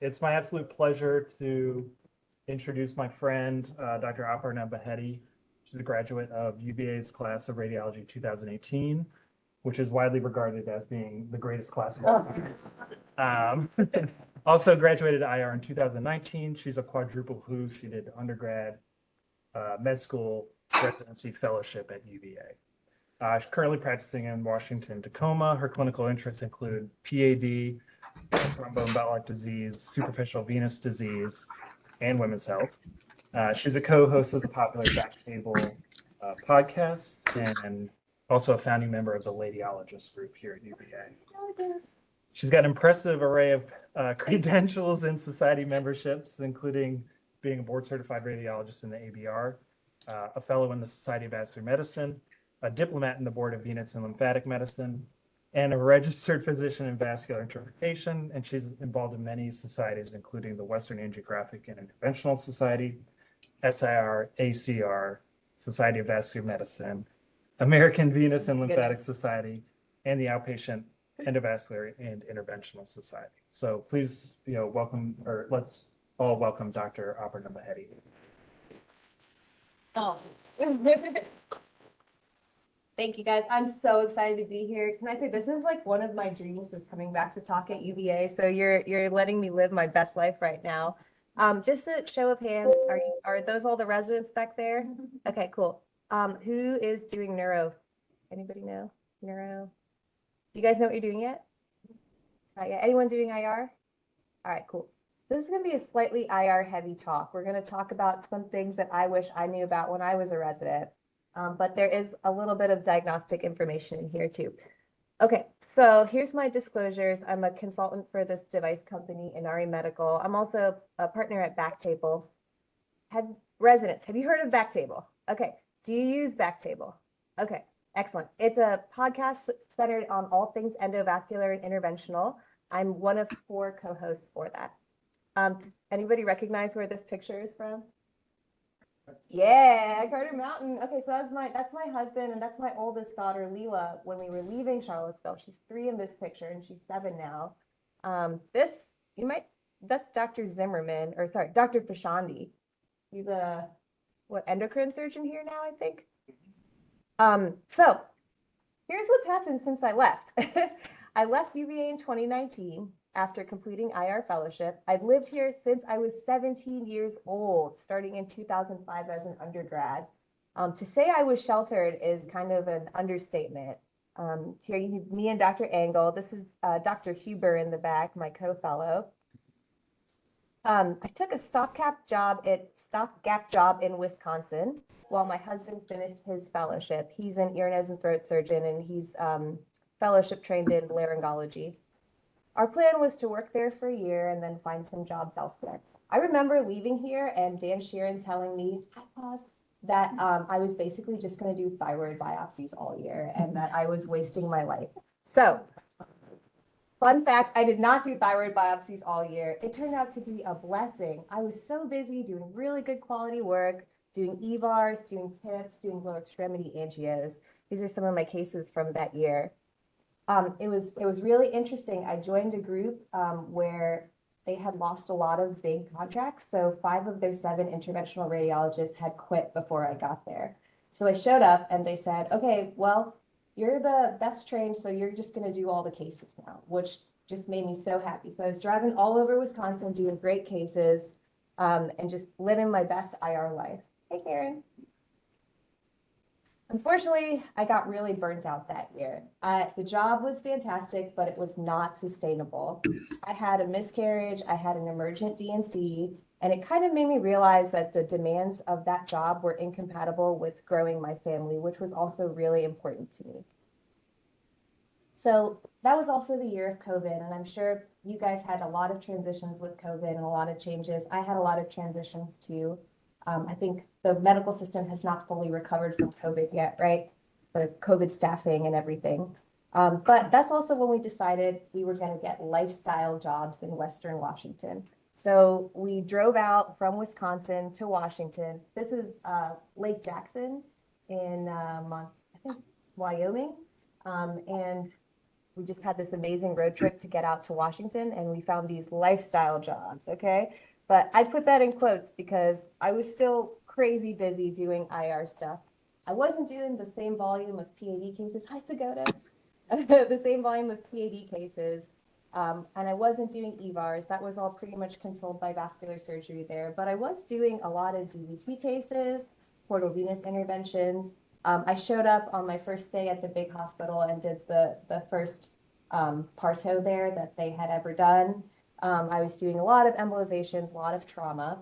It's my absolute pleasure to introduce my friend, Dr. Aparna Baheti. She's a graduate of UVA's class of Radiology 2018, which is widely regarded as being the greatest class of all time. Also graduated IR in 2019. She's a quadruple who. She did undergrad, med school, residency, fellowship at UVA. She's currently practicing in Washington, Tacoma. Her clinical interests include PAD, thromboembolic disease, superficial venous disease, and women's health. She's a co-host of the popular BackTable podcast and also a founding member of the Radiologist group here at UVA. She's got an impressive array of credentials and society memberships, including being a board-certified radiologist in the ABR, a fellow in the Society of Vascular Medicine, a diplomat in the Board of Venous and Lymphatic Medicine, and a registered physician in vascular interpretation. And she's involved in many societies, including the Western Angiographic and Interventional Society, SIR, ACR, Society of Vascular Medicine, American Venous and Lymphatic Society, and the Outpatient, Endovascular and Interventional Society. So please, welcome, or let's all welcome Dr. Aparna Baheti. Oh. Thank you, guys. I'm so excited to be here. Can I say this is like one of my dreams is coming back to talk at UVA. So you're letting me live my best life right now. Just a show of hands, are those all the residents back there? Okay, cool. Who is doing neuro? Anybody know? Neuro? Do you guys know what you're doing yet? Not yet. Anyone doing IR? All right, cool. This is going to be a slightly IR heavy talk. We're going to talk about some things that I wish I knew about when I was a resident. But there is a little bit of diagnostic information in here too. Okay, so here's my disclosures. I'm a consultant for this device company, Inari Medical. I'm also a partner at BackTable. Residents, have you heard of BackTable? Okay, do you use BackTable? Okay, excellent. It's a podcast centered on all things endovascular and interventional. I'm one of 4 co-hosts for that. Does anybody recognize where this picture is from? Yeah, Carter Mountain. Okay, so that's my husband, and that's my oldest daughter, Leela, when we were leaving Charlottesville. She's 3 in this picture, and she's 7 now. That's Dr. Zimmerman, or sorry, Dr. Fashandi. He's a, endocrine surgeon here now, I think. So here's what's happened since I left. I left UVA in 2019. After completing IR fellowship. I've lived here since I was 17 years old, starting in 2005 as an undergrad. To say I was sheltered is kind of an understatement. Here you have me and Dr. Engel. This is Dr. Huber in the back, my co-fellow. I took a stopgap job in Wisconsin while my husband finished his fellowship. He's an ear, nose, and throat surgeon, and he's fellowship trained in laryngology. Our plan was to work there for a year and then find some jobs elsewhere. I remember leaving here and Dan Sheeran telling me that I was basically just going to do thyroid biopsies all year and that I was wasting my life. So, fun fact, I did not do thyroid biopsies all year. It turned out to be a blessing. I was so busy doing really good quality work, doing EVARs, doing TIPS, doing lower extremity angios. These are some of my cases from that year. It was really interesting. I joined a group where they had lost a lot of big contracts. So 5 of their 7 interventional radiologists had quit before I got there. So I showed up and they said, okay, well, you're the best trained, so you're just going to do all the cases now, which just made me so happy. So I was driving all over Wisconsin, doing great cases, and just living my best IR life. Hey, Karen. Unfortunately, I got really burnt out that year. The job was fantastic, but it was not sustainable. I had a miscarriage, I had an emergent DNC, and it kind of made me realize that the demands of that job were incompatible with growing my family, which was also really important to me. So that was also the year of COVID, and I'm sure you guys had a lot of transitions with COVID and a lot of changes. I had a lot of transitions too. I think the medical system has not fully recovered from COVID yet, right? The COVID staffing and everything. But that's also when we decided we were going to get lifestyle jobs in Western Washington. So we drove out from Wisconsin to Washington. This is Lake Jackson in, I think, Wyoming. And we just had this amazing road trip to get out to Washington, and we found these lifestyle jobs, okay? But I put that in quotes because I was still crazy busy doing IR stuff. I wasn't doing the same volume of PAD cases. Hi, Sagoda. The same volume of PAD cases. And I wasn't doing EVARs. That was all pretty much controlled by vascular surgery there. But I was doing a lot of DVT cases, portal venous interventions. I showed up on my first day at the big hospital and did the first parto there that they had ever done. I was doing a lot of embolizations, a lot of trauma.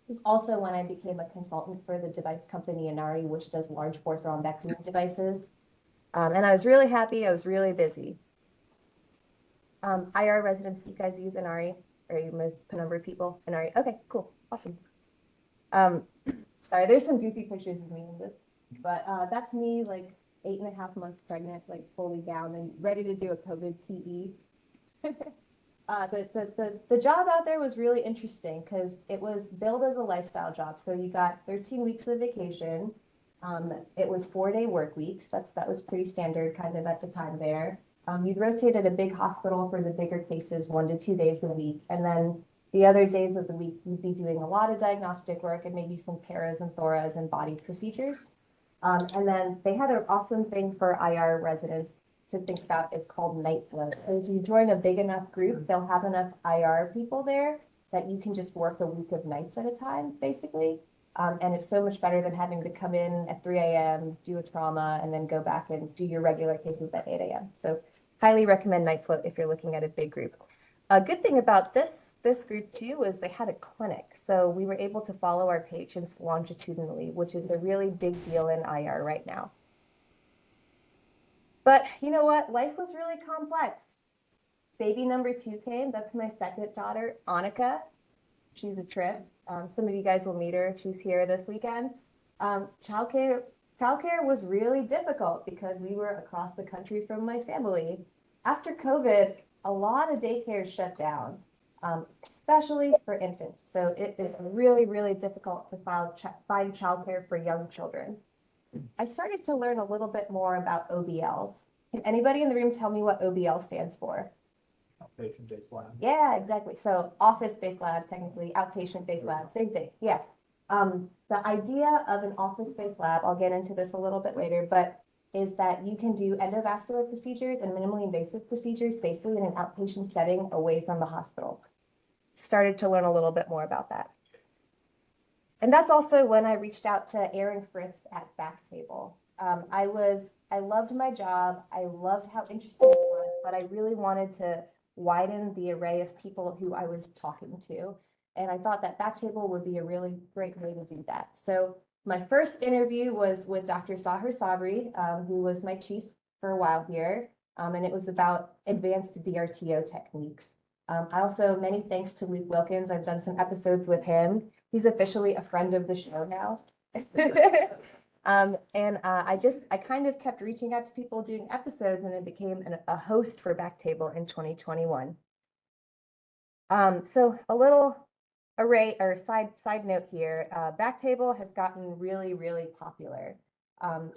This is also when I became a consultant for the device company Inari, which does large bore thrombectomy devices. And I was really happy. I was really busy. IR residents, do you guys use Inari? Or you most penumbra people? Inari. Okay, cool. Awesome. Sorry, there's some goofy pictures of me in this. But that's me, like 8.5 months pregnant, like fully gowned and ready to do a COVID PE. The job out there was really interesting because it was billed as a lifestyle job. So you got 13 weeks of vacation. It was 4-day work weeks. That was pretty standard kind of at the time there. You'd rotate at a big hospital for the bigger cases 1 to 2 days a week. And then the other days of the week, you'd be doing a lot of diagnostic work and maybe some paras and thoras and body procedures. And then they had an awesome thing for IR residents to think about is called night float. So if you join a big enough group, they'll have enough IR people there that you can just work a week of nights at a time, basically. And it's so much better than having to come in at 3 a.m., do a trauma, and then go back and do your regular cases at 8 a.m. So highly recommend night float if you're looking at a big group. A good thing about this group too was they had a clinic. So we were able to follow our patients longitudinally, which is a really big deal in IR right now. But you know what? Life was really complex. Baby number 2 came. That's my second daughter, Annika. She's a trip. Some of you guys will meet her. She's here this weekend. Childcare was really difficult because we were across the country from my family. After COVID, a lot of daycares shut down, especially for infants. So it is really, really difficult to find childcare for young children. I started to learn a little bit more about OBLs. Can anybody in the room tell me what OBL stands for? Outpatient-based lab. Yeah, exactly. So office-based lab, technically, outpatient-based lab, same thing. Yeah. The idea of an office-based lab, I'll get into this a little bit later, but is that you can do endovascular procedures and minimally invasive procedures safely in an outpatient setting away from the hospital. Started to learn a little bit more about that. And that's also when I reached out to Aaron Fritz at BackTable. I loved my job. I loved how interesting it was, but I really wanted to widen the array of people who I was talking to. And I thought that BackTable would be a really great way to do that. So my first interview was with Dr. Sahar Sabri, who was my chief for a while here. And it was about advanced BRTO techniques. I also, many thanks to Luke Wilkins. I've done some episodes with him. He's officially a friend of the show now. I kind of kept reaching out to people doing episodes, and I became a host for BackTable in 2021. So a little array or side note here, BackTable has gotten really, really popular.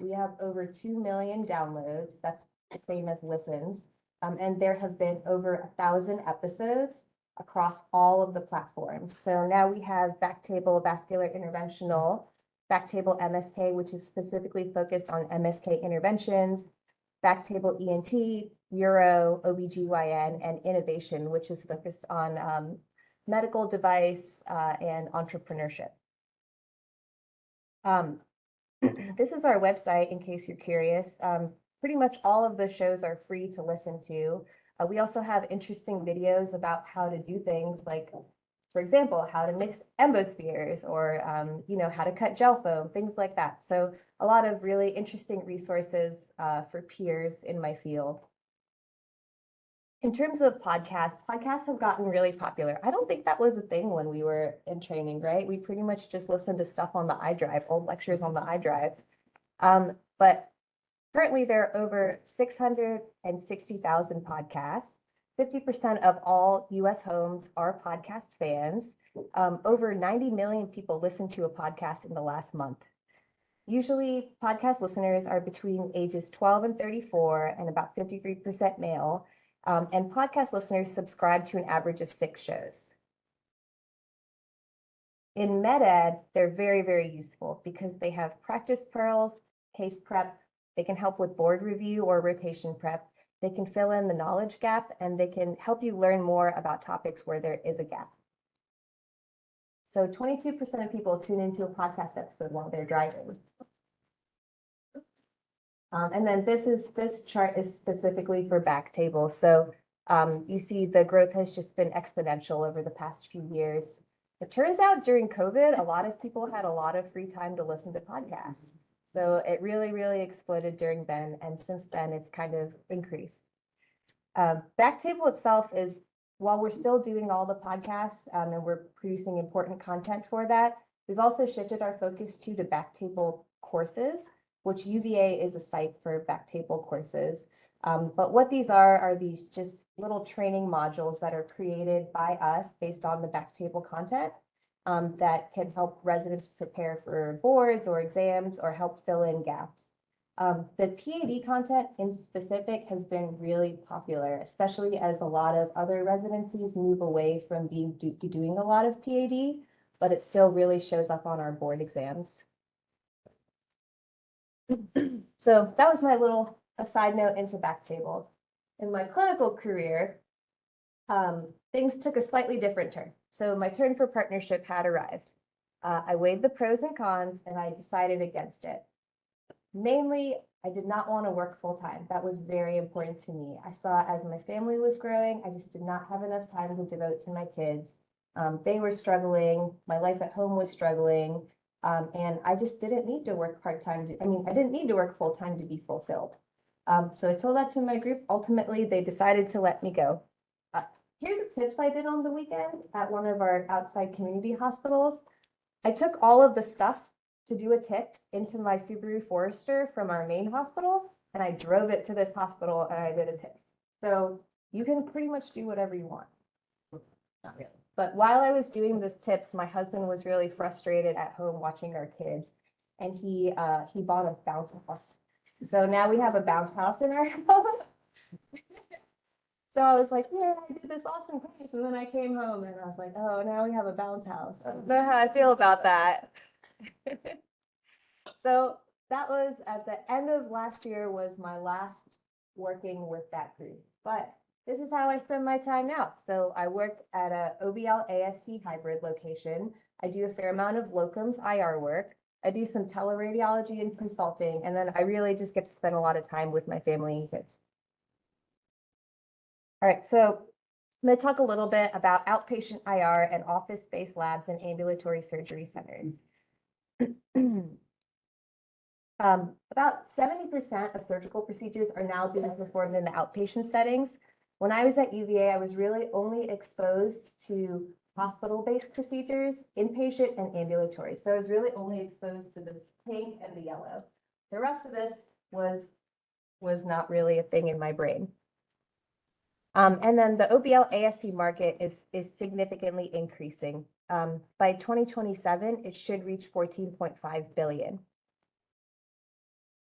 We have over 2 million downloads. That's the same as listens. And there have been over 1,000 episodes across all of the platforms. So now we have BackTable Vascular Interventional, BackTable MSK, which is specifically focused on MSK interventions, BackTable ENT, Uro, OBGYN, and Innovation, which is focused on medical device and entrepreneurship. This is our website in case you're curious. Pretty much all of the shows are free to listen to. We also have interesting videos about how to do things like, for example, how to mix embospheres or, how to cut gel foam, things like that. So a lot of really interesting resources for peers in my field. In terms of podcasts have gotten really popular. I don't think that was a thing when we were in training, right? We pretty much just listened to stuff on the iDrive, old lectures on the iDrive. But currently there are over 660,000 podcasts. 50% of all US homes are podcast fans. Over 90 million people listened to a podcast in the last month. Usually podcast listeners are between ages 12 and 34 and about 53% male. And podcast listeners subscribe to an average of 6 shows. In med-ed, they're very, very useful because they have practice pearls, case prep, they can help with board review or rotation prep, they can fill in the knowledge gap, and they can help you learn more about topics where there is a gap. So 22% of people tune into a podcast episode while they're driving. And then this chart is specifically for BackTable. So you see the growth has just been exponential over the past few years. It turns out during COVID, a lot of people had a lot of free time to listen to podcasts. So it really, really exploded during then. And since then, it's kind of increased. BackTable itself is, while we're still doing all the podcasts and we're producing important content for that, we've also shifted our focus to the BackTable courses, which UVA is a site for BackTable courses. But what these are these just little training modules that are created by us based on the BackTable content that can help residents prepare for boards or exams or help fill in gaps. The PAD content in specific has been really popular, especially as a lot of other residencies move away from doing a lot of PAD, but it still really shows up on our board exams. So that was my little side note into BackTable. In my clinical career, things took a slightly different turn. So my turn for partnership had arrived. I weighed the pros and cons and I decided against it. Mainly, I did not want to work full time. That was very important to me. I saw as my family was growing, I just did not have enough time to devote to my kids. They were struggling. My life at home was struggling. And I just didn't need to work part-time. I didn't need to work full-time to be fulfilled. So I told that to my group. Ultimately, they decided to let me go. Here's the tips I did on the weekend at one of our outside community hospitals. I took all of the stuff to do a tips into my Subaru Forester from our main hospital, and I drove it to this hospital and I did a tips. So you can pretty much do whatever you want. Not really. But while I was doing this tips, my husband was really frustrated at home watching our kids, and he bought a bounce house. So now we have a bounce house in our house. So I was like, yeah, I did this awesome place, and then I came home and I was like, oh, now we have a bounce house. I don't know how I feel about that. So that was at the end of last year was my last working with that group, but this is how I spend my time now. So I work at a OBL ASC hybrid location. I do a fair amount of locums IR work. I do some teleradiology and consulting, and then I really just get to spend a lot of time with my family and kids. All right, so I'm going to talk a little bit about outpatient IR and office-based labs and ambulatory surgery centers. About 70% of surgical procedures are now being performed in the outpatient settings. When I was at UVA, I was really only exposed to hospital-based procedures, inpatient and ambulatory. So I was really only exposed to this pink and the yellow. The rest of this was not really a thing in my brain. And then the OBL ASC market is significantly increasing. By 2027, it should reach 14.5 billion.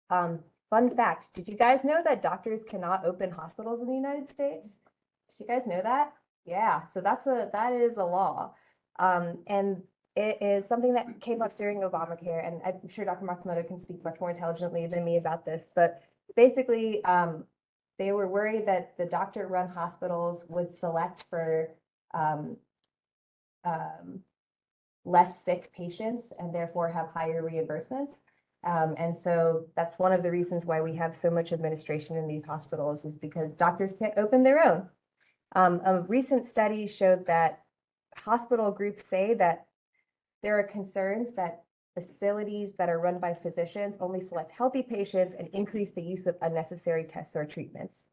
Fun fact, did you guys know that doctors cannot open hospitals in the United States? Did you guys know that? Yeah, so that is a law. And it is something that came up during Obamacare, and I'm sure Dr. Matsumoto can speak much more intelligently than me about this, but basically, they were worried that the doctor-run hospitals would select for less sick patients and therefore have higher reimbursements. And so that's one of the reasons why we have so much administration in these hospitals is because doctors can't open their own. A recent study showed that hospital groups say that there are concerns that facilities that are run by physicians only select healthy patients and increase the use of unnecessary tests or treatments.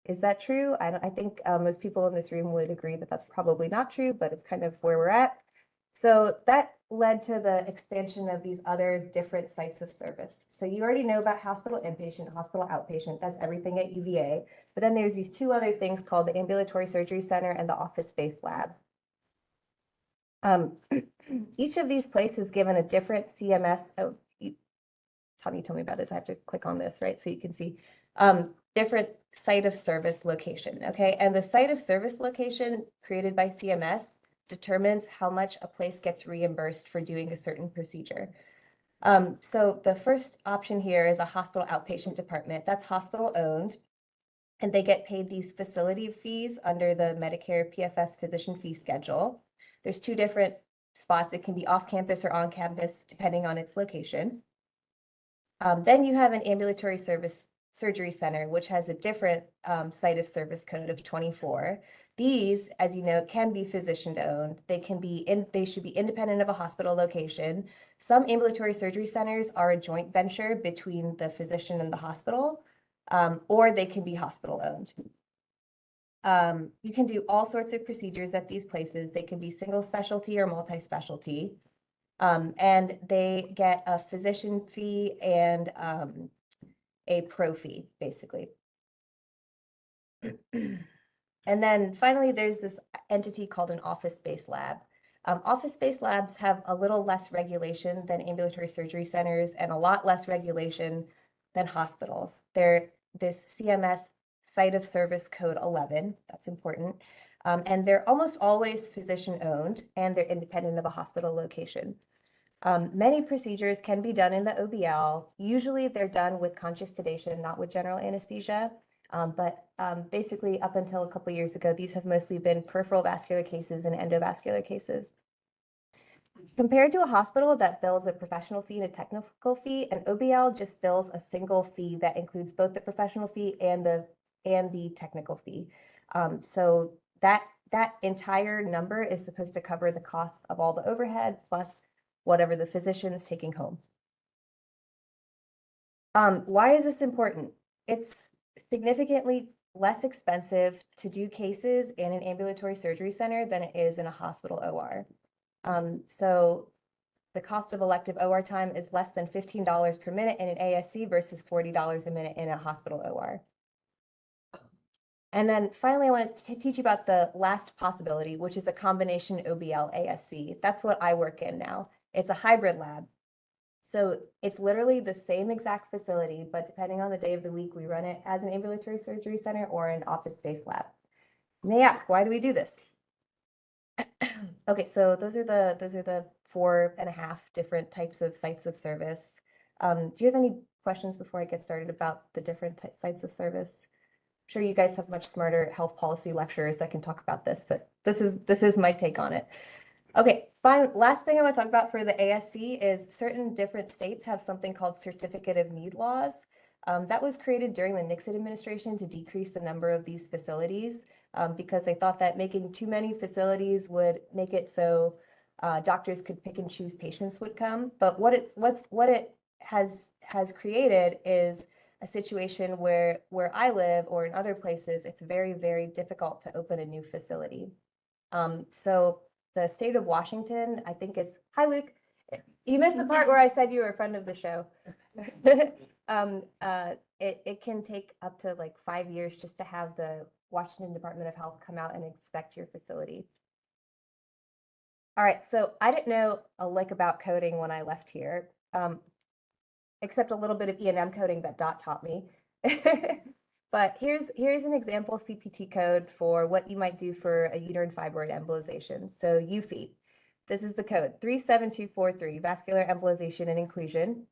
Is that true? I think most people in this room would agree that that's probably not true, but it's kind of where we're at. So that led to the expansion of these other different sites of service. So you already know about hospital inpatient, hospital outpatient, that's everything at UVA. But then there's these two other things called the ambulatory surgery center and the office-based lab. Each of these places given a different CMS, Tommy told me about this. I have to click on this, right? So you can see different site of service location, okay? And the site of service location created by CMS determines how much a place gets reimbursed for doing a certain procedure. So the first option here is a hospital outpatient department. That's hospital owned, and they get paid these facility fees under the Medicare PFS physician fee schedule. There's two different spots. It can be off campus or on campus, depending on its location. Then you have an ambulatory service surgery center, which has a different site of service code of 24. These, as you know, can be physician owned. They should be independent of a hospital location. Some ambulatory surgery centers are a joint venture between the physician and the hospital, or they can be hospital owned. You can do all sorts of procedures at these places. They can be single specialty or multi-specialty. And they get a physician fee and a pro fee, basically. And then finally, there's this entity called an office-based lab. Office-based labs have a little less regulation than ambulatory surgery centers and a lot less regulation than hospitals. They're this CMS site of service code 11, that's important. And they're almost always physician-owned, and they're independent of a hospital location. Many procedures can be done in the OBL. Usually they're done with conscious sedation, not with general anesthesia. But basically up until a couple years ago, these have mostly been peripheral vascular cases and endovascular cases. Compared to a hospital that bills a professional fee and a technical fee, an OBL just bills a single fee that includes both the professional fee and the technical fee. So that entire number is supposed to cover the costs of all the overhead plus whatever the physician is taking home. Why is this important? It's significantly less expensive to do cases in an ambulatory surgery center than it is in a hospital OR. So the cost of elective OR time is less than $15 per minute in an ASC versus $40 a minute in a hospital OR. And then finally, I want to teach you about the last possibility, which is a combination OBL ASC. That's what I work in now. It's a hybrid lab. So it's literally the same exact facility, but depending on the day of the week, we run it as an ambulatory surgery center or an office-based lab. You may ask, why do we do this? Okay, so those are the 4.5 different types of sites of service. Do you have any questions before I get started about the different sites of service? I'm sure you guys have much smarter health policy lecturers that can talk about this, but this is my take on it. Okay, fine. Last thing I want to talk about for the ASC is certain different states have something called certificate of need laws. That was created during the Nixon administration to decrease the number of these facilities because they thought that making too many facilities would make it so doctors could pick and choose patients would come. But what it has created is a situation where I live or in other places, it's very, very difficult to open a new facility. So the state of Washington, I think it's, hi Luke, you missed the part where I said you were a friend of the show. It can take up to like 5 years just to have the Washington Department of Health come out and inspect your facility. All right, so I didn't know a lick about coding when I left here, except a little bit of E&M coding that Dot taught me. But here's an example CPT code for what you might do for a uterine fibroid embolization. So UFE, this is the code 37243, vascular embolization and inclusion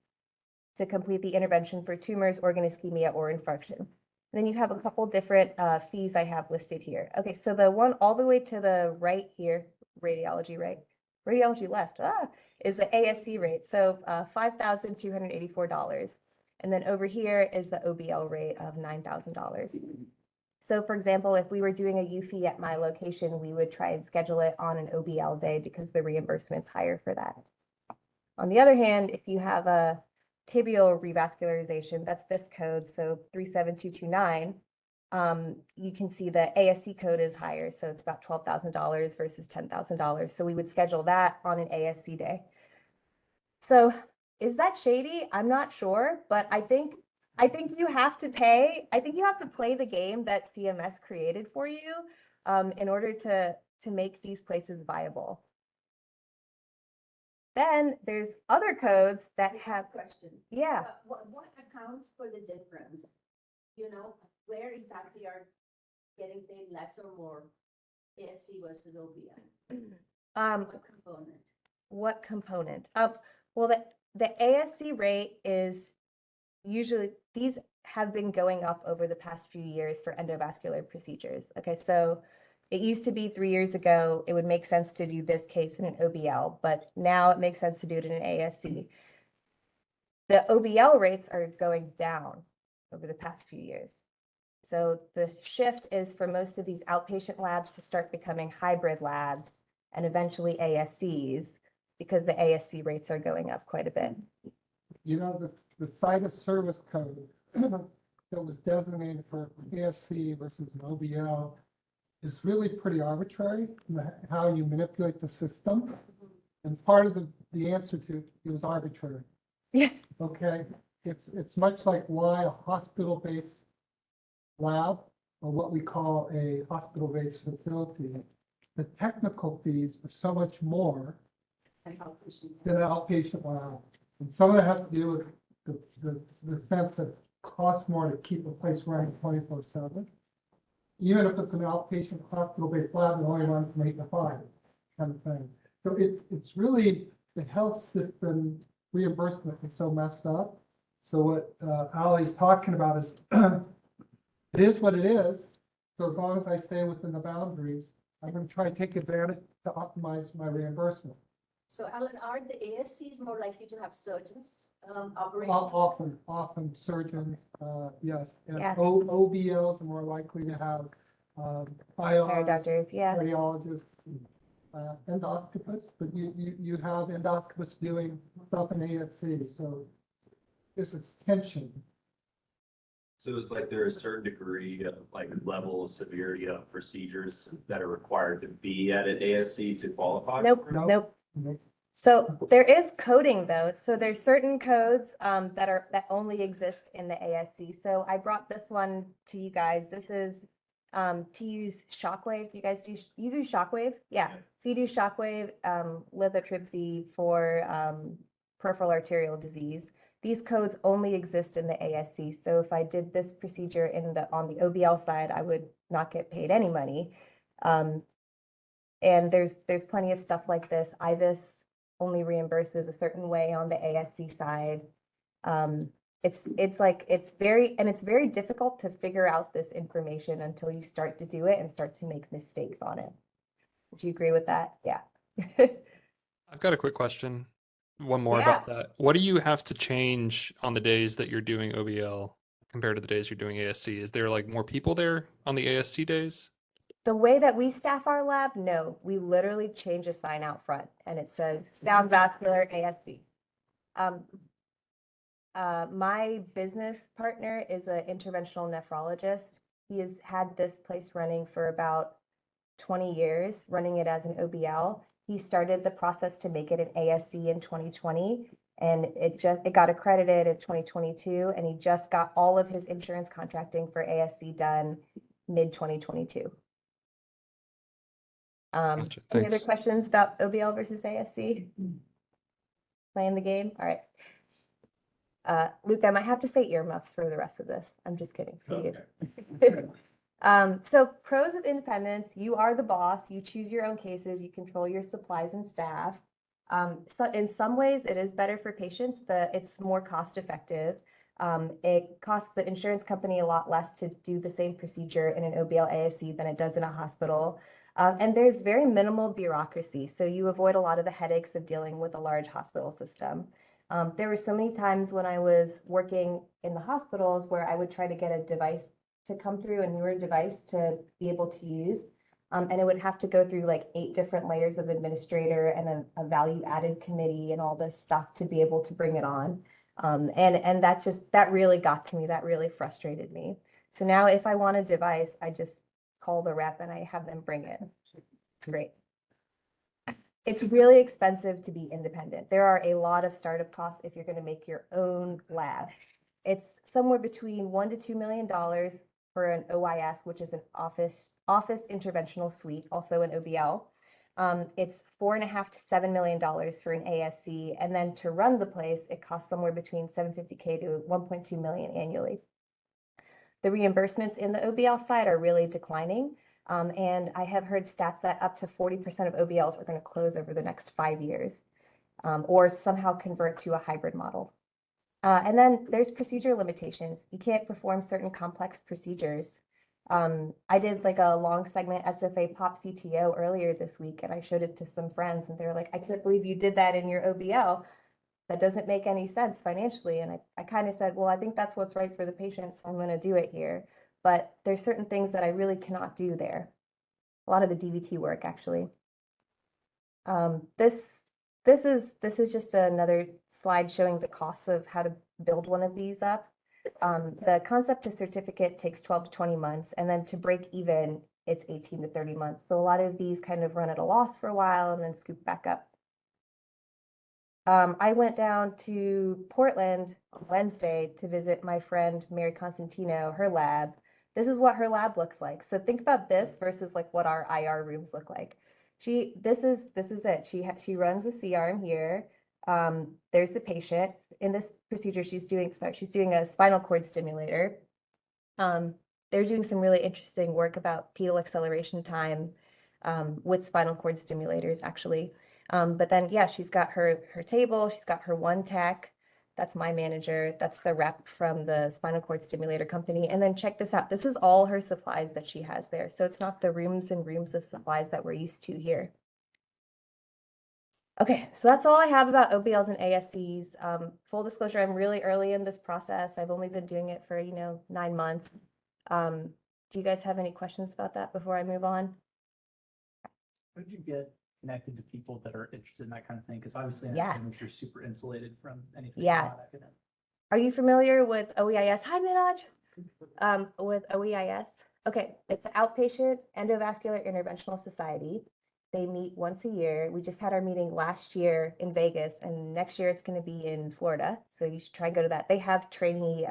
to complete the intervention for tumors, organ ischemia, or infarction. And then you have a couple different fees I have listed here. Okay, so the one all the way to the right here, radiology right, radiology left, is the ASC rate. So $5,284. And then over here is the OBL rate of $9,000. So for example, if we were doing a UFE at my location, we would try and schedule it on an OBL day because the reimbursement's higher for that. On the other hand, if you have a tibial revascularization, that's this code, so 37229, you can see the ASC code is higher, so it's about $12,000 versus $10,000. So we would schedule that on an ASC day. So is that shady? I'm not sure, but I think you have to pay. I think you have to play the game that CMS created for you in order to make these places viable. Then there's other codes that have, Question. yeah. What accounts for the difference? You know, where exactly are getting paid less or more, ASC versus OBL? What component? What component? Well, the ASC rate is usually, these have been going up over the past few years for endovascular procedures. Okay, so it used to be 3 years ago, it would make sense to do this case in an OBL, but now it makes sense to do it in an ASC. The OBL rates are going down over the past few years. So the shift is for most of these outpatient labs to start becoming hybrid labs and eventually ASCs, because the ASC rates are going up quite a bit. You know, the site of service code that was designated for ASC versus an OBL is really pretty arbitrary in how you manipulate the system. And part of the answer to it was arbitrary. Yeah. Okay, it's much like why a hospital-based lab, or what we call a hospital-based facility, the technical fees are so much more And outpatient. than an outpatient lab. And some of that has to do with the sense that it costs more to keep a place running 24/7. Even if it's an outpatient hospital-based lab, it only runs from 8 to 5, kind of thing. So it's really the health system reimbursement is so messed up. So what Ali's talking about is, it is what it is. So as long as I stay within the boundaries, I'm going to try to take advantage to optimize my reimbursement. So Alan, are the ASCs more likely to have surgeons operating? Often surgeons, yes. And Yeah. OBLs are more likely to have Hair IRs, doctors, yeah. radiologists, endoscopists, but you have endoscopists doing stuff in ASC, so there's this tension. So it's like there's a certain degree of like level of severity of procedures that are required to be at an ASC to qualify? Nope, for it? nope. Nope. So there is coding though. So there's certain codes that only exist in the ASC. So I brought this one to you guys. This is to use shockwave. You do shockwave? Yeah. Yeah. So you do shockwave lithotripsy for peripheral arterial disease. These codes only exist in the ASC. So if I did this procedure on the OBL side, I would not get paid any money. And there's plenty of stuff like this. IVIS only reimburses a certain way on the ASC side. It's very difficult to figure out this information until you start to do it and start to make mistakes on it. Would you agree with that? Yeah. I've got a quick question. One more Yeah. about that. What do you have to change on the days that you're doing OBL compared to the days you're doing ASC? Is there like more people there on the ASC days? The way that we staff our lab, no, we literally change a sign out front and it says Sound Vascular ASC. My business partner is an interventional nephrologist. He has had this place running for about 20 years, running it as an OBL. He started the process to make it an ASC in 2020, and it got accredited in 2022, and he just got all of his insurance contracting for ASC done mid-2022. Gotcha, Any other thanks. questions about OBL versus ASC? Playing the game? All right. Luke, I might have to say earmuffs for the rest of this. I'm just kidding. For you. So pros of independence: you are the boss, you choose your own cases, you control your supplies and staff. So in some ways it is better for patients, it's more cost effective. It costs the insurance company a lot less to do the same procedure in an OBL ASC than it does in a hospital. And there's very minimal bureaucracy, so you avoid a lot of the headaches of dealing with a large hospital system. There were so many times when I was working in the hospitals where I would try to get a device to come through, a newer device to be able to use. And it would have to go through like 8 different layers of administrator and a value added committee and all this stuff to be able to bring it on. And that really got to me. That really frustrated me. So now if I want a device, I just call the rep and I have them bring it. It's great. It's really expensive to be independent. There are a lot of startup costs if you're going to make your own lab. It's somewhere between $1 to $2 million for an OIS, which is an office interventional suite, also an OBL. It's $4.5 to $7 million for an ASC, and then to run the place, it costs somewhere between $750K to $1.2 million annually. The reimbursements in the OBL side are really declining, and I have heard stats that up to 40% of OBLs are going to close over the next 5 years, or somehow convert to a hybrid model. And then there's procedure limitations. You can't perform certain complex procedures. I did like a long segment SFA Pop CTO earlier this week, and I showed it to some friends, and they're like, I can't believe you did that in your OBL. That doesn't make any sense financially. And I kind of said, well, I think that's what's right for the patient, so I'm going to do it here. But there's certain things that I really cannot do there. A lot of the DVT work, actually. This is just another slide showing the costs of how to build one of these up. The concept to certificate takes 12 to 20 months, and then to break even, it's 18 to 30 months. So a lot of these kind of run at a loss for a while and then scoop back up. I went down to Portland on Wednesday to visit my friend Mary Constantino, her lab. This is what her lab looks like. So think about this versus like what our IR rooms look like. This is it. She runs a C-arm here. There's the patient. In this procedure, she's doing a spinal cord stimulator. They're doing some really interesting work about pedal acceleration time with spinal cord stimulators, actually. But then, yeah, she's got her table. She's got her one tech. That's my manager. That's the rep from the spinal cord stimulator company. And then check this out. This is all her supplies that she has there. So it's not the rooms and rooms of supplies that we're used to here. Okay, so that's all I have about OBLs and ASCs. Full disclosure, I'm really early in this process. I've only been doing it for, 9 months. Do you guys have any questions about that before I move on? How did you get connected to people that are interested in that kind of thing? Because obviously, Yeah. you're super insulated from anything Yeah. not academic. Are you familiar with OEIS? Hi, Minaj. With OEIS? Okay, it's the Outpatient Endovascular Interventional Society. They meet once a year. We just had our meeting last year in Vegas, and next year it's going to be in Florida. So you should try and go to that. They have trainee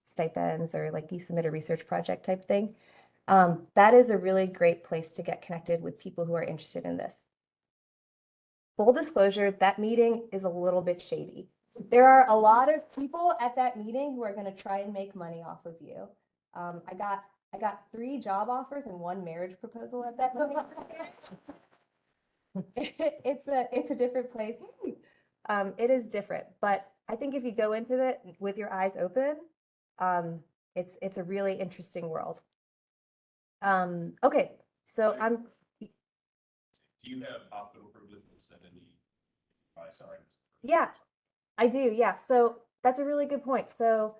stipends, or like you submit a research project type thing. That is a really great place to get connected with people who are interested in this. Full disclosure, that meeting is a little bit shady. There are a lot of people at that meeting who are going to try and make money off of you. I got 3 job offers and 1 marriage proposal at that meeting. It's a different place. It is different, but I think if you go into it with your eyes open, it's a really interesting world. Okay, so Do you have hospital privileges at any? Sorry. Yeah, I do. Yeah. So that's a really good point. So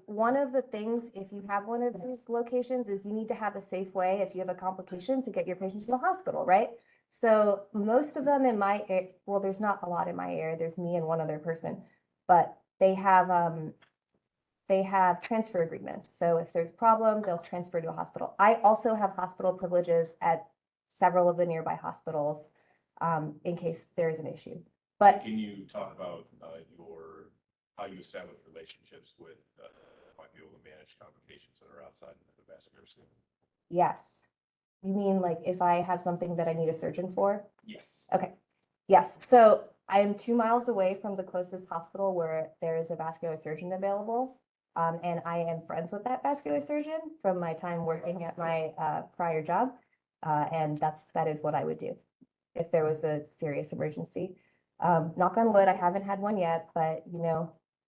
one of the things, if you have one of these locations, is you need to have a safe way if you have a complication to get your patients to the hospital, right? So most of them in my area, well, there's not a lot in my area. There's me and one other person, but they have transfer agreements. So if there's a problem, they'll transfer to a hospital. I also have hospital privileges at several of the nearby hospitals in case there is an issue. But can you talk about how you establish relationships with might be able to manage complications that are outside of the vascular system? yes, you mean like if I have something that I need a surgeon for? Yes. Okay. Yes. So I am 2 miles away from the closest hospital where there is a vascular surgeon available. And I am friends with that vascular surgeon from my time working at my prior job. And that is what I would do if there was a serious emergency. Knock on wood, I haven't had one yet, but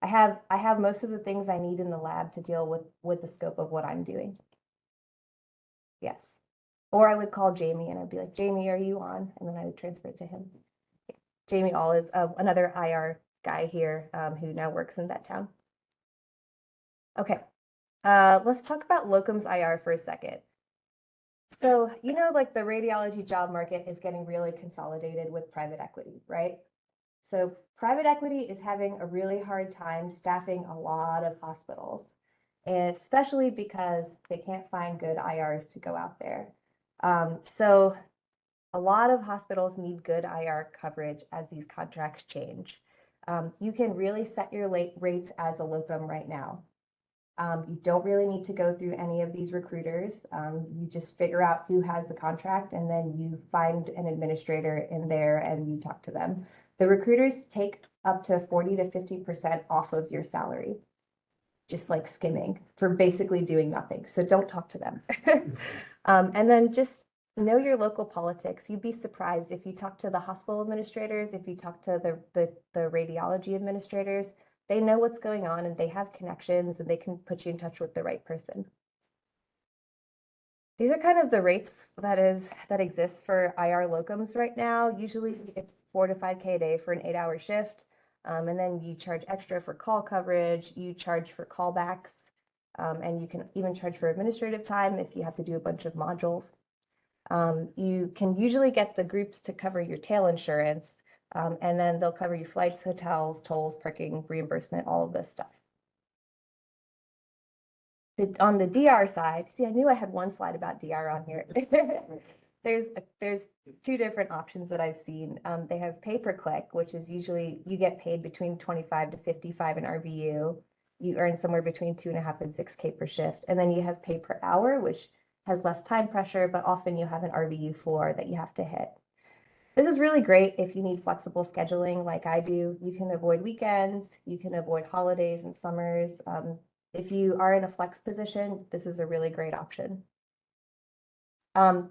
I have most of the things I need in the lab to deal with the scope of what I'm doing. Yes. Or I would call Jamie and I'd be like, Jamie, are you on? And then I would transfer it to him. Jamie All is another IR guy here who now works in that town. Okay, let's talk about locums IR for a second. So, like the radiology job market is getting really consolidated with private equity, right? So private equity is having a really hard time staffing a lot of hospitals, and especially because they can't find good IRs to go out there. So a lot of hospitals need good IR coverage as these contracts change. You can really set your rates as a locum right now. You don't really need to go through any of these recruiters. You just figure out who has the contract and then you find an administrator in there and you talk to them. The recruiters take up to 40 to 50% off of your salary, just like skimming for basically doing nothing. So don't talk to them. And then just know your local politics. You'd be surprised if you talk to the hospital administrators, if you talk to the radiology administrators, they know what's going on and they have connections and they can put you in touch with the right person. These are kind of the rates that exists for IR locums right now. Usually it's 4 to 5K a day for an 8-hour shift. And then you charge extra for call coverage, you charge for callbacks, and you can even charge for administrative time if you have to do a bunch of modules. You can usually get the groups to cover your tail insurance, and then they'll cover your flights, hotels, tolls, parking, reimbursement, all of this stuff. On the DR side, see, I knew I had one slide about DR on here. There's 2 different options that I've seen. They have pay per click, which is usually you get paid between 25 to 55 in RVU. You earn somewhere between 2.5 and 6K per shift. And then you have pay per hour, which has less time pressure, but often you have an RVU floor that you have to hit. This is really great if you need flexible scheduling like I do. You can avoid weekends, you can avoid holidays and summers. If you are in a flex position, this is a really great option.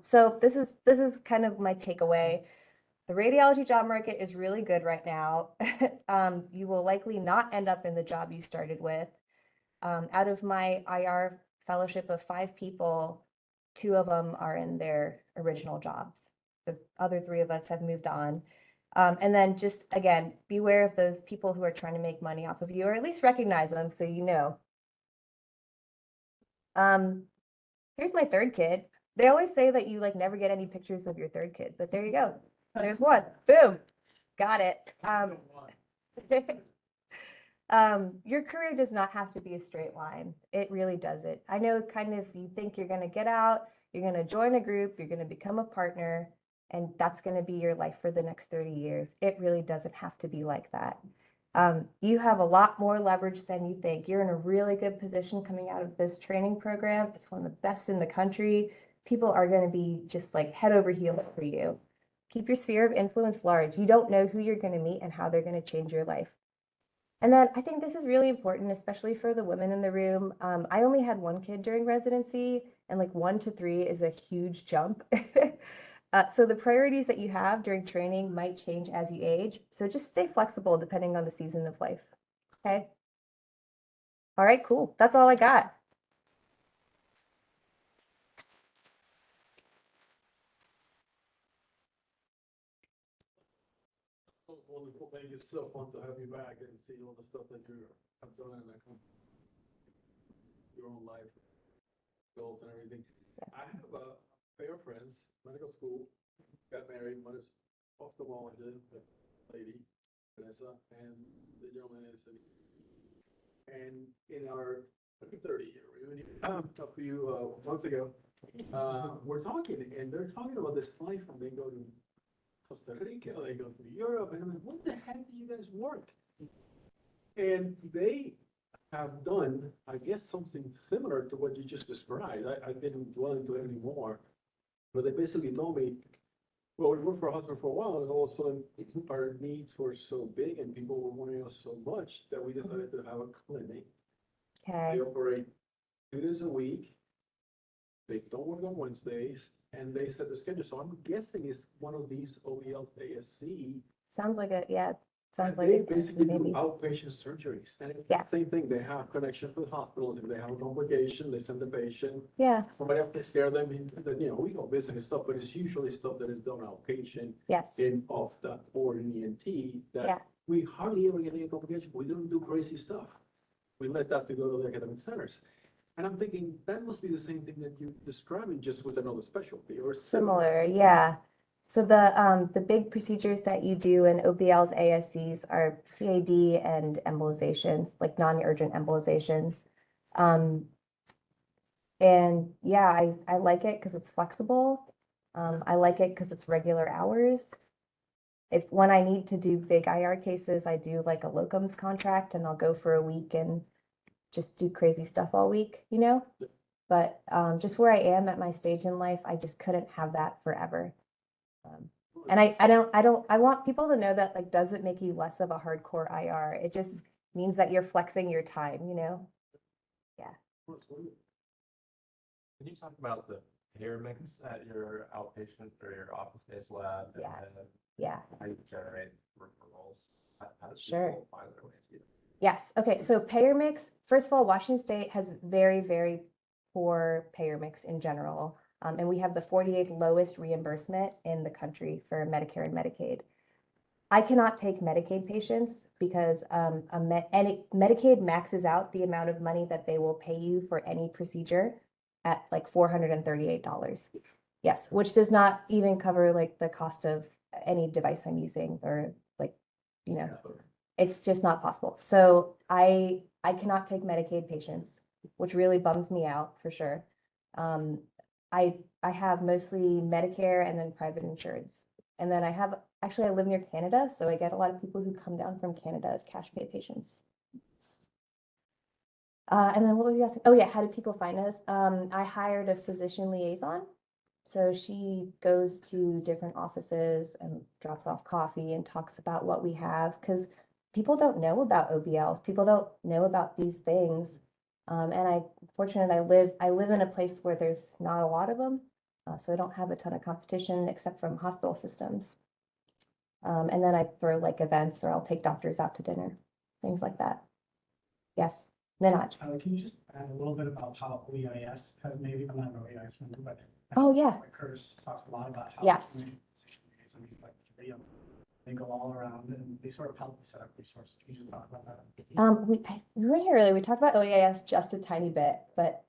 So this is kind of my takeaway. The radiology job market is really good right now. You will likely not end up in the job you started with. Out of my IR fellowship of 5 people, 2 of them are in their original jobs. The other 3 of us have moved on. And then just, again, beware of those people who are trying to make money off of you, or at least recognize them so you know. Here's my 3rd kid. They always say that you like never get any pictures of your 3rd kid, but there you go. There's one. Boom. Got it. Your career does not have to be a straight line. It really doesn't. I know kind of you think you're going to get out, you're going to join a group, you're going to become a partner, and that's going to be your life for the next 30 years. It really doesn't have to be like that. You have a lot more leverage than you think. You're in a really good position coming out of this training program. It's one of the best in the country. People are going to be just like head over heels for you. Keep your sphere of influence large. You don't know who you're going to meet and how they're going to change your life. And then I think this is really important, especially for the women in the room. I only had 1 kid during residency, and like 1 to 3 is a huge jump. So the priorities that you have during training might change as you age. So just stay flexible depending on the season of life. Okay. All right, cool. That's all I got. Wonderful. Thank you. So fun to have you back and see all the stuff that you have done and your own life goals and everything. I have a pair of friends, medical school, got married. One is ophthalmologist, the lady, Vanessa, and the gentleman is. And in our 30-year reunion a few months ago, we're talking, and they're talking about this life, and they go to Costa Rica, they go to Europe, and I'm like, what the heck do you guys work? And they have done, I guess, something similar to what you just described. I didn't dwell into it anymore, but they basically told me, well, we worked for a hospital for a while, and all of a sudden our needs were so big and people were wanting us so much that we decided to have a clinic. Okay. They operate 2 days a week. They don't work on Wednesdays, and they set the schedule. So I'm guessing it's one of these OBLs ASC. Sounds like it. Yeah. Sounds like They it. basically do Maybe. outpatient surgeries. And it's Yeah. the same thing. They have connections with hospitals. If they have a complication, they send the patient. Yeah. Somebody else takes care of them. We go visit and stuff, but it's usually stuff that is done outpatient Yes. in off that or in ENT Yeah. that we hardly ever get any complication. We don't do crazy stuff. We let that to go to the academic centers. And I'm thinking that must be the same thing that you're describing, just with another specialty or Similar. Yeah. So the big procedures that you do in OBLs, ASCs are PAD and embolizations, like non-urgent embolizations. And yeah, I like it because it's flexible. I like it because it's regular hours. When I need to do big IR cases, I do like a locums contract and I'll go for a week and just do crazy stuff all week, you know? But just where I am at my stage in life, I just couldn't have that forever. And I want people to know that like doesn't make you less of a hardcore IR. It just means that you're flexing your time, you know? Can you talk about the payer mix at your outpatient or your office-based lab? And Yeah. then Yeah. how you generate referrals? How does Sure. people find their way to you? Yes. Okay. So payer mix, first of all, Washington State has very, very poor payer mix in general. And we have the 48th lowest reimbursement in the country for Medicare and Medicaid. I cannot take Medicaid patients because Medicaid maxes out the amount of money that they will pay you for any procedure at like $438. Yes, which does not even cover like the cost of any device I'm using or like, you know, it's just not possible. So I cannot take Medicaid patients, which really bums me out for sure. I have mostly Medicare and then private insurance. And then I live near Canada, so I get a lot of people who come down from Canada as cash pay patients. And then what was you asking? Oh yeah, how do people find us? I hired a physician liaison. So she goes to different offices and drops off coffee and talks about what we have because people don't know about OBLs. People don't know about these things. And fortunately, I live in a place where there's not a lot of them. So I don't have a ton of competition except from hospital systems. And then I throw like events or I'll take doctors out to dinner, things like that. Yes, Ninaj. Can you just add a little bit about how OEIS, maybe I'm not an OEIS member, but Oh, yeah. Curtis talks a lot about how Yes. They go all around and they sort of help you set up resources. Can you just talk about that? We were here earlier. We talked about OEIS just a tiny bit, but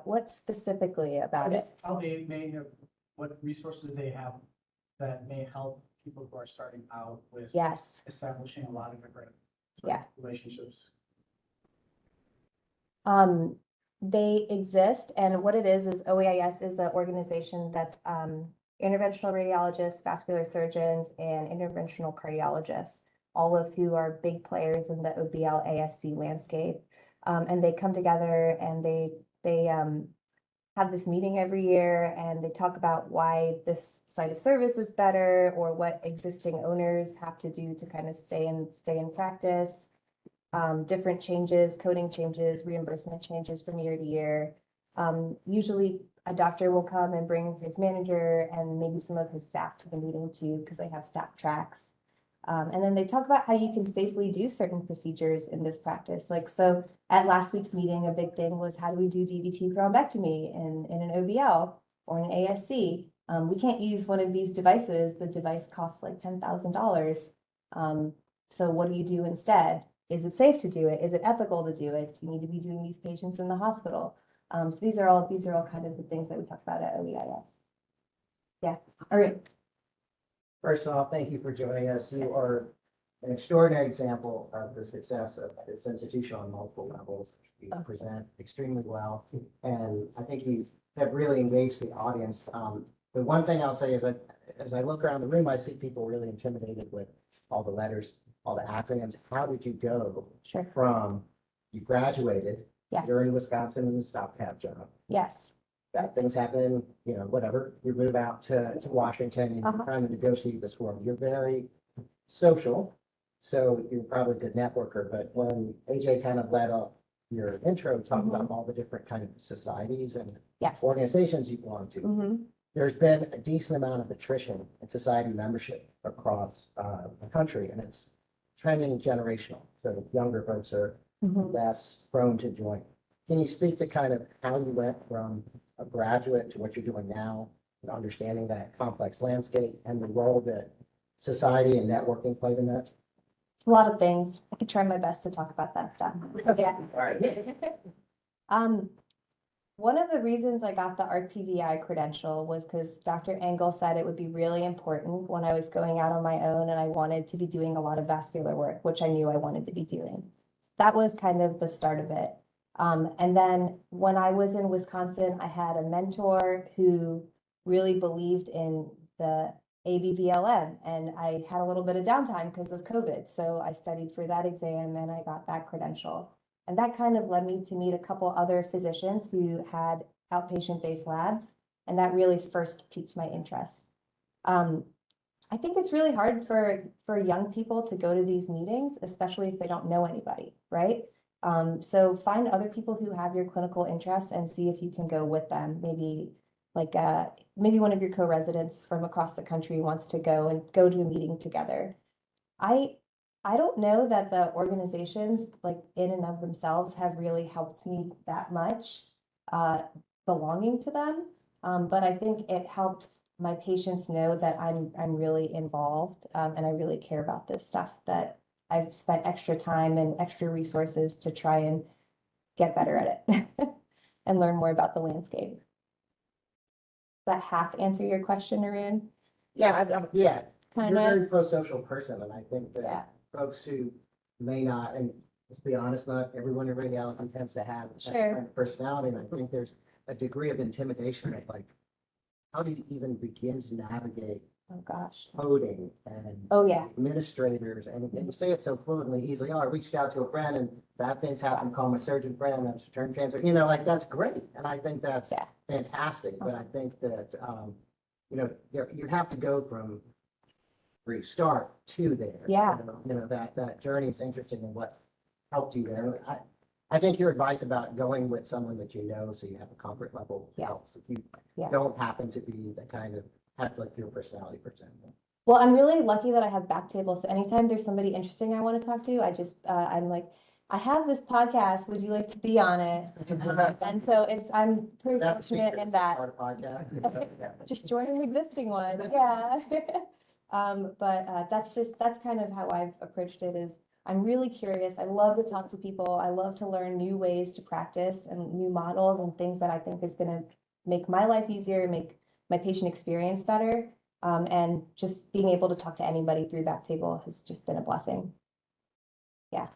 what specifically about it? How they may have, what resources they have that may help people who are starting out with Yes. establishing a lot of different Yeah. relationships. They exist, and what it is OEIS is an organization that's interventional radiologists, vascular surgeons, and interventional cardiologists, all of who are big players in the OBL ASC landscape. And they come together and they have this meeting every year and they talk about why this site of service is better or what existing owners have to do to kind of stay in practice. Different changes, coding changes, reimbursement changes from year to year. Usually a doctor will come and bring his manager and maybe some of his staff to the meeting too, because they have staff tracks. And then they talk about how you can safely do certain procedures in this practice. Like, so at last week's meeting, a big thing was how do we do DVT thrombectomy in an OBL or an ASC? We can't use one of these devices. The device costs like $10,000. So what do you do instead? Is it safe to do it? Is it ethical to do it? Do you need to be doing these patients in the hospital? So these are all kind of the things that we talk about at OEIS. Yeah. All right. First off, thank you for joining us. You are an extraordinary example of the success of this institution on multiple levels. You present extremely well, and I think you have really engaged the audience. The one thing I'll say is that as I look around the room, I see people really intimidated with all the letters, all the acronyms. How did you go from you graduated, you're in Wisconsin in the stopgap job. Yes. Bad things happen, you know, whatever. You move out to Washington and you're trying to negotiate this world. You're very social, so you're probably a good networker. But when AJ kind of led off your intro, talking about all the different kind of societies and organizations you belong to, there's been a decent amount of attrition in society membership across the country, and it's trending generational. So younger folks are less prone to join. Can you speak to kind of how you went from a graduate to what you're doing now, and understanding that complex landscape and the role that society and networking played in that? A lot of things. I could try my best to talk about that stuff. Yeah. One of the reasons I got the RPVI credential was because Dr. Engel said it would be really important when I was going out on my own and I wanted to be doing a lot of vascular work, which I knew I wanted to be doing. That was kind of the start of it. And then when I was in Wisconsin, I had a mentor who really believed in the ABVLM, and I had a little bit of downtime because of COVID. So I studied for that exam and I got that credential. And that kind of led me to meet a couple other physicians who had outpatient-based labs, and that really first piqued my interest. I think it's really hard for young people to go to these meetings, especially if they don't know anybody, right? So find other people who have your clinical interests and see if you can go with them. Maybe maybe one of your co-residents from across the country wants to go to a meeting together. I don't know that the organizations like in and of themselves have really helped me that much belonging to them, but I think it helps my patients know that I'm really involved and I really care about this stuff, that I've spent extra time and extra resources to try and get better at it and learn more about the landscape. Does that half answer your question, Arun? Yeah, yeah. You're a Kind of. very pro-social person, and I think that Yeah. folks who may not, and let's be honest, not everyone in radiology tends to have that Sure. kind of personality, and I think there's a degree of intimidation of like, how do you even begin to navigate Oh, gosh. coding and Oh, yeah. administrators, and you say it so fluently, easily, oh, I reached out to a friend and bad things happen, call my surgeon friend, that's return transfer, like that's great, and I think that's Yeah. fantastic, but I think that, you have to go from where you start to there. Yeah. That journey is interesting and what helped you there. I think your advice about going with someone that you know, so you have a comfort level Yeah. helps. If you Yeah. don't happen to be the kind of, have like your personality, for example. Well, I'm really lucky that I have BackTable. So anytime there's somebody interesting I want to talk to, I'm like, I have this podcast. Would you like to be on it? And so I'm pretty That's the fortunate secret, in that. start a podcast. Just join an existing one. Yeah. But that's kind of how I've approached it. Is I'm really curious. I love to talk to people. I love to learn new ways to practice and new models and things that I think is going to make my life easier, make my patient experience better. And just being able to talk to anybody through BackTable has just been a blessing. Yeah.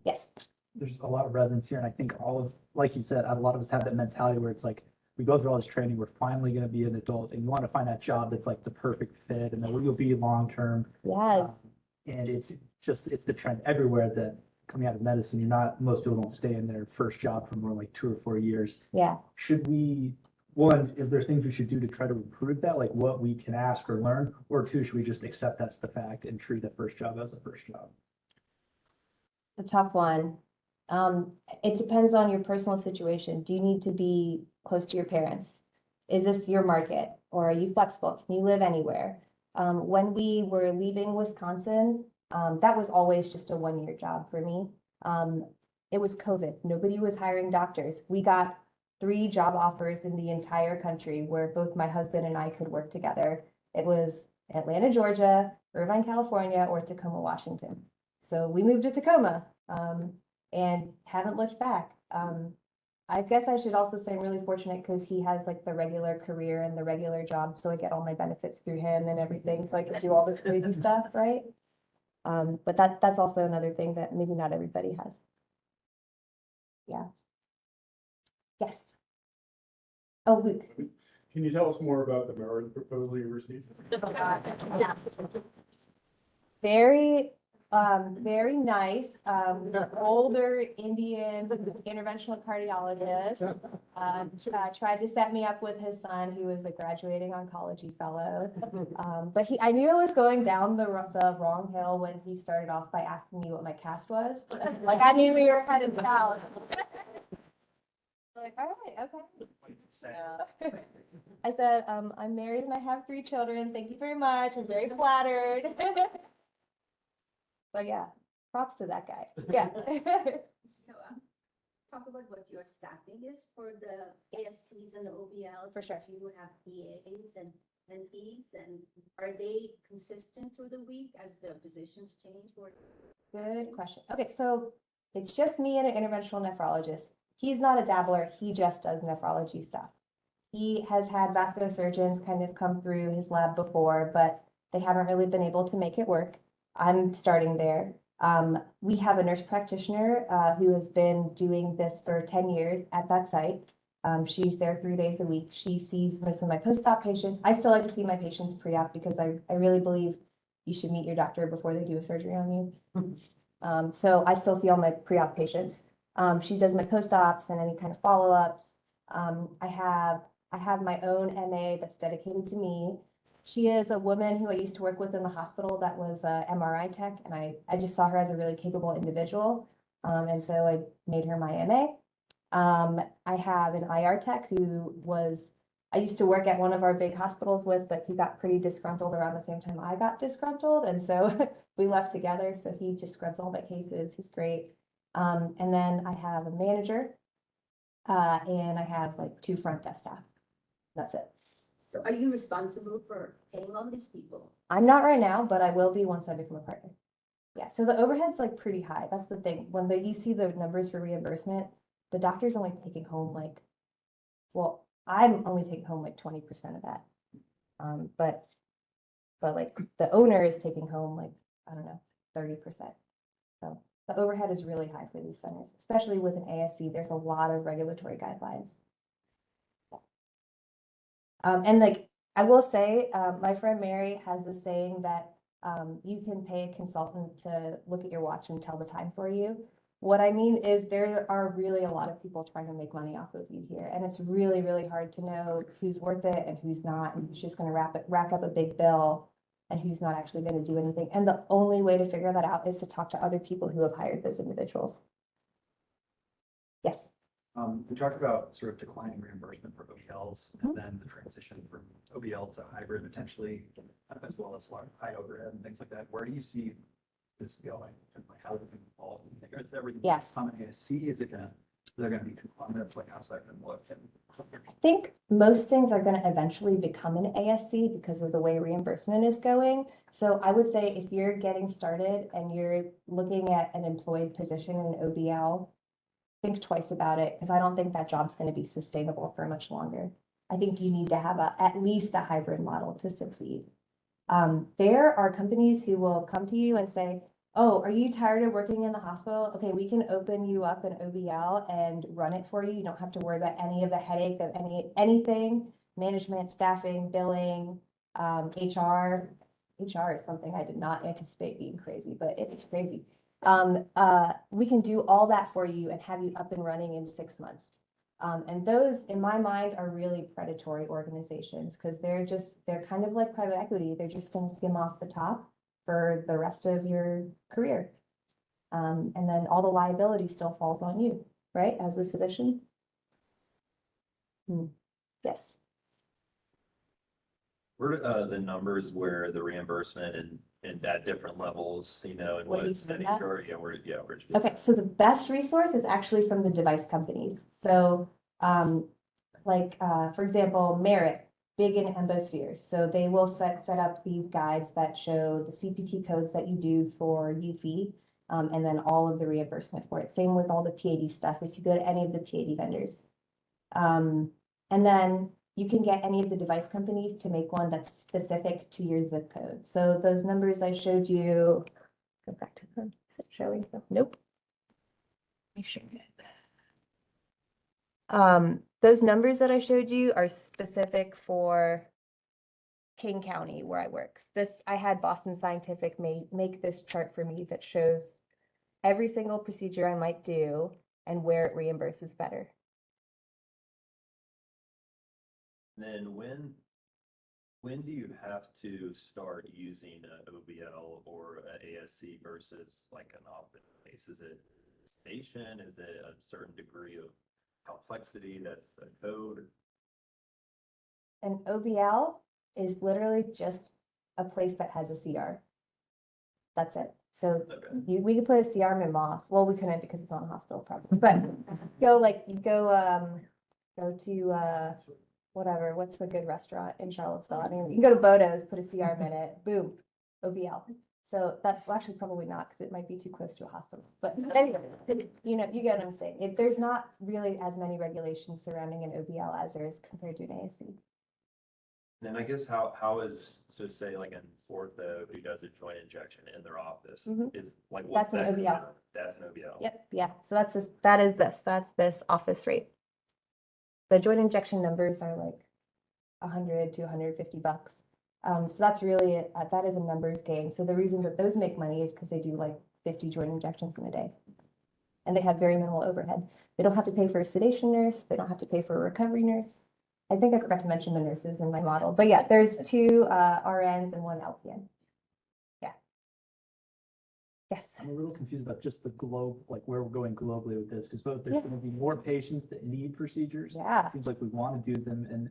Yes. There's a lot of residents here, and I think like you said, a lot of us have that mentality where it's like, we go through all this training, we're finally going to be an adult, and you want to find that job that's like the perfect fit and that you'll be long-term. Yes. And it's the trend everywhere that coming out of medicine, most people don't stay in their first job for more than like 2 or 4 years. Yeah. Is there things we should do to try to improve that, like what we can ask or learn, or 2, should we just accept that's the fact and treat the first job as a first job? The tough one. It depends on your personal situation. Do you need to be close to your parents? Is this your market, or are you flexible? Can you live anywhere? When we were leaving Wisconsin, that was always just a 1-year job for me. It was COVID. Nobody was hiring doctors. We got 3 job offers in the entire country where both my husband and I could work together. It was Atlanta, Georgia, Irvine, California, or Tacoma, Washington. So we moved to Tacoma and haven't looked back. I guess I should also say I'm really fortunate because he has like the regular career and the regular job. So I get all my benefits through him and everything. So I can do all this crazy stuff, right? But that's also another thing that maybe not everybody has. Yeah. Yes. Oh, Luke. Can you tell us more about the marriage proposal you received? Yes. Very nice, older Indian interventional cardiologist. Tried to set me up with his son, who was a graduating oncology fellow. But I knew I was going down the wrong hill when he started off by asking me what my caste was. Like I knew we were headed south. Like, all right, okay. I said, I'm married and I have 3 children. Thank you very much. I'm very flattered. But yeah, props to that guy. Yeah. So talk about what your staffing is for the ASCs and the OBLs. For sure. You would have PAs and NPs, and are they consistent through the week as the positions change? Good question. Okay, so it's just me and an interventional nephrologist. He's not a dabbler. He just does nephrology stuff. He has had vascular surgeons kind of come through his lab before, but they haven't really been able to make it work. I'm starting there. We have a nurse practitioner who has been doing this for 10 years at that site. She's there 3 days a week. She sees most of my post-op patients. I still like to see my patients pre-op because I really believe you should meet your doctor before they do a surgery on you. So I still see all my pre-op patients. She does my post-ops and any kind of follow-ups. I have my own MA that's dedicated to me. She is a woman who I used to work with in the hospital that was a MRI tech, and I just saw her as a really capable individual. And so I made her my MA. I have an IR tech who I used to work at one of our big hospitals with, but he got pretty disgruntled around the same time I got disgruntled. And so we left together. So he just scrubs all my cases. He's great. And then I have a manager, and I have like 2 front desk staff. That's it. So are you responsible for paying all these people? I'm not right now, but I will be once I become a partner. Yeah, so the overhead's like pretty high. That's the thing. When you see the numbers for reimbursement, the doctor's only taking home like, well, I'm only taking home like 20% of that. But like the owner is taking home like, I don't know, 30%. So the overhead is really high for these centers, especially with an ASC. There's a lot of regulatory guidelines. And like, I will say, my friend Mary has this saying that you can pay a consultant to look at your watch and tell the time for you. What I mean is there are really a lot of people trying to make money off of you here. And it's really, really hard to know who's worth it and who's not, and who's just going to rack up a big bill and who's not actually going to do anything. And the only way to figure that out is to talk to other people who have hired those individuals. Yes. We talked about sort of declining reimbursement for OBLs and then the transition from OBL to hybrid potentially, as well as high overhead and things like that. Where do you see this going? And like, how does it evolve? Is everything on ASC? Is there going to be conglomerates? Like, how's that going to look? I think most things are going to eventually become an ASC because of the way reimbursement is going. So I would say if you're getting started and you're looking at an employed position in an OBL, think twice about it, because I don't think that job's going to be sustainable for much longer. I think you need to have at least a hybrid model to succeed. There are companies who will come to you and say, oh, are you tired of working in the hospital? Okay, we can open you up an OBL and run it for you. You don't have to worry about any of the headache of anything, management, staffing, billing, HR. HR is something I did not anticipate being crazy, but it's crazy. We can do all that for you and have you up and running in 6 months. And those, in my mind, are really predatory organizations because they're kind of like private equity. They're just going to skim off the top for the rest of your career. And then all the liability still falls on you, right, as the physician? Yes. What are the numbers where the reimbursement and at different levels, and what setting or Okay, so the best resource is actually from the device companies. So for example, Merit, big in embospheres. So they will set up these guides that show the CPT codes that you do for UFI, and then all of the reimbursement for it. Same with all the PAD stuff if you go to any of the PAD vendors. And then you can get any of the device companies to make one that's specific to your zip code. So those numbers I showed you, go back to them. Is it showing stuff? Nope. Make sure. Those numbers that I showed you are specific for King County where I work. I had Boston Scientific make this chart for me that shows every single procedure I might do and where it reimburses better. Then when do you have to start using an OBL or an ASC versus like an office space? Is it station? Is it a certain degree of complexity that's a code? An OBL is literally just a place that has a CR. That's it. So we could put a CR in Moss. Well, we couldn't because it's on a hospital property. But go to whatever. What's the good restaurant in Charlottesville? I mean, you can go to Bodo's, put a CR in it, boom, OBL. So that, well, actually probably not because it might be too close to a hospital. But anyway, you get what I'm saying. There's not really as many regulations surrounding an OBL as there is compared to an ASC. Then I guess how is, so say like an ortho who does a joint injection in their office is like what's that's an OBL. That's an OBL. Yep, yeah. So that's this office rate. The joint injection numbers are like $100 to $150. So that's really that is a numbers game. So the reason that those make money is because they do like 50 joint injections in a day. And they have very minimal overhead. They don't have to pay for a sedation nurse. They don't have to pay for a recovery nurse. I think I forgot to mention the nurses in my model, but yeah, there's 2 RNs and 1 LPN. Yeah. Yes. I'm a little confused about just the globe, like where we're going globally with this, because both there's Yeah. going to be more patients that need procedures. Yeah. It seems like we want to do them in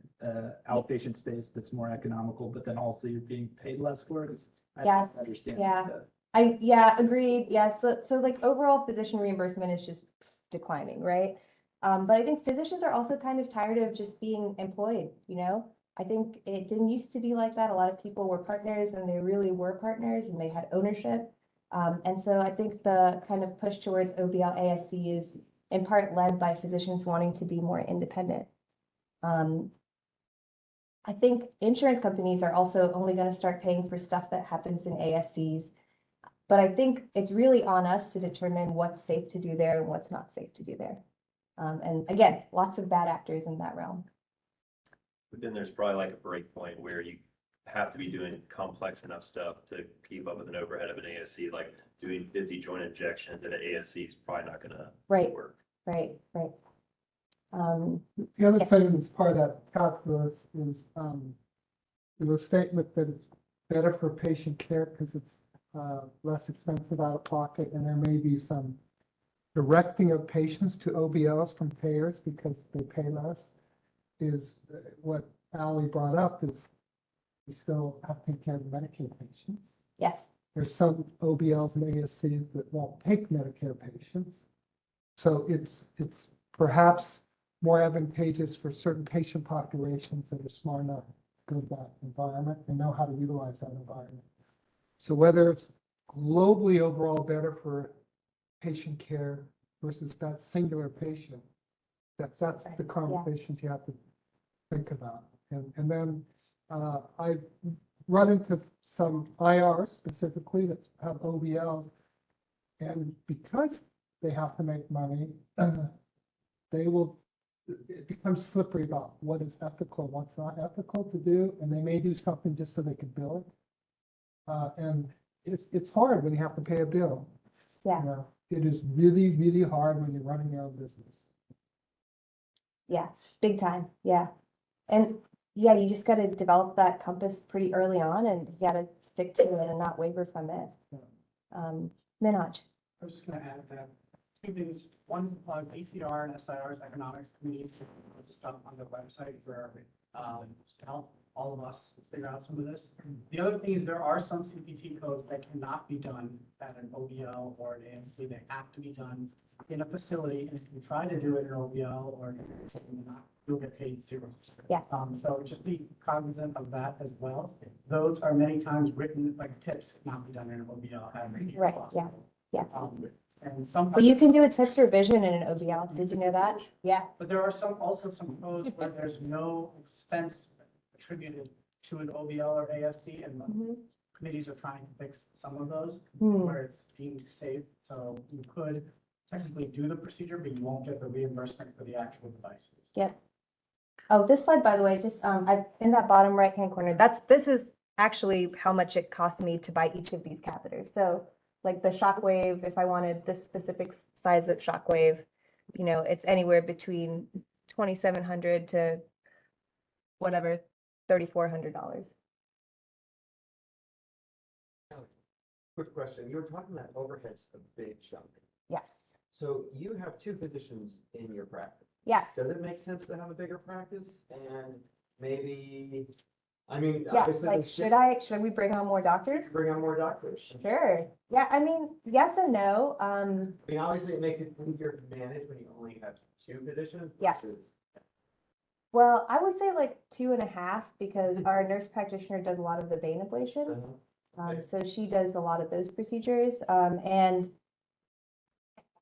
outpatient space that's more economical, but then also you're being paid less for it. I Yes. don't understand. Yeah. that. Yeah, agreed. Yes. So like overall physician reimbursement is just declining, right? But I think physicians are also kind of tired of just being employed, you know? I think it didn't used to be like that. A lot of people were partners and they really were partners and they had ownership. And so I think the kind of push towards OBL ASC is in part led by physicians wanting to be more independent. I think insurance companies are also only going to start paying for stuff that happens in ASCs. But I think it's really on us to determine what's safe to do there and what's not safe to do there. And again, lots of bad actors in that realm. But then there's probably like a break point where you have to be doing complex enough stuff to keep up with an overhead of an ASC, like doing 50 joint injections at an ASC is probably not gonna work. Right. The other thing that's part of that calculus is the statement that it's better for patient care because it's less expensive out of pocket, and there may be some directing of patients to OBLs from payers because they pay less, is what Ali brought up, is we still have to take care of Medicare patients. Yes. There's some OBLs and ASCs that won't take Medicare patients. So it's perhaps more advantageous for certain patient populations that are smart enough to go to that environment and know how to utilize that environment. So whether it's globally overall better for patient care versus that singular patient, that's the conversations you have to think about. And then I've run into some IRs specifically that have OBL, and because they have to make money, it becomes slippery about what is ethical and what's not ethical to do, and they may do something just so they can bill it. And it's hard when you have to pay a bill. Yeah. You know, it is really, really hard when you're running your own business. Yeah, big time. Yeah. And yeah, you just got to develop that compass pretty early on and you got to stick to it and not waver from it. Minhaj. I was just going to add that 2 things. One, ACR and SIR's economics committees put stuff on the website for to help all of us figure out some of this. The other thing is there are some CPT codes that cannot be done at an OBL or an ASC. They have to be done in a facility, and if you try to do it in an OBL or not, you'll get paid zero. Yeah. So just be cognizant of that as well. Those are many times written like tips not be done in an OBL. Right. Yeah. Yeah. And some. But you can do a tips revision in an OBL. Did you know that? Yeah. But there are also some codes where there's no expense attributed to an OBL or ASC, and committees are trying to fix some of those where it's deemed safe. So you could technically do the procedure, but you won't get the reimbursement for the actual devices. Yep. Oh, this slide, by the way, just in that bottom right-hand corner, this is actually how much it cost me to buy each of these catheters. So like the Shockwave, if I wanted this specific size of Shockwave, you know, it's anywhere between $2,700 to whatever, $3,400. Quick question. You were talking about overhead's a big chunk. Yes. So you have 2 physicians in your practice. Yes. Does it make sense to have a bigger practice? And maybe, I mean, Yeah, obviously. like should we bring on more doctors? Bring on more doctors. Sure. Yeah, I mean, yes and no. I mean, obviously it makes it easier to manage when you only have 2 physicians. Yes. versus- Well, I would say like 2.5 because our nurse practitioner does a lot of the vein ablations. So she does a lot of those procedures. And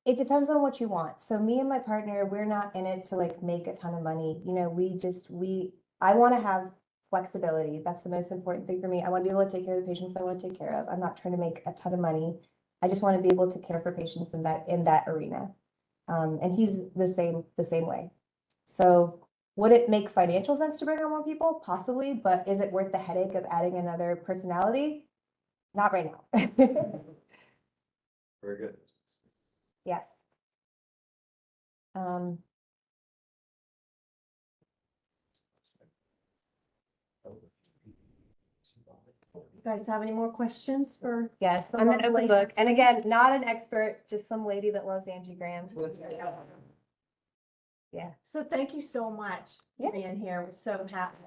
it depends on what you want. So me and my partner, we're not in it to like make a ton of money. You know, I want to have flexibility. That's the most important thing for me. I want to be able to take care of the patients I want to take care of. I'm not trying to make a ton of money. I just want to be able to care for patients in that arena. And he's the same way. So would it make financial sense to bring on more people? Possibly, but is it worth the headache of adding another personality? Not right now. Very good. Yes. Um, You guys have any more questions for? yes, The I'm an open lovely- book. And again, not an expert, just some lady that loves angiograms. Yeah. So thank you so much Yeah. for being here. We're so happy.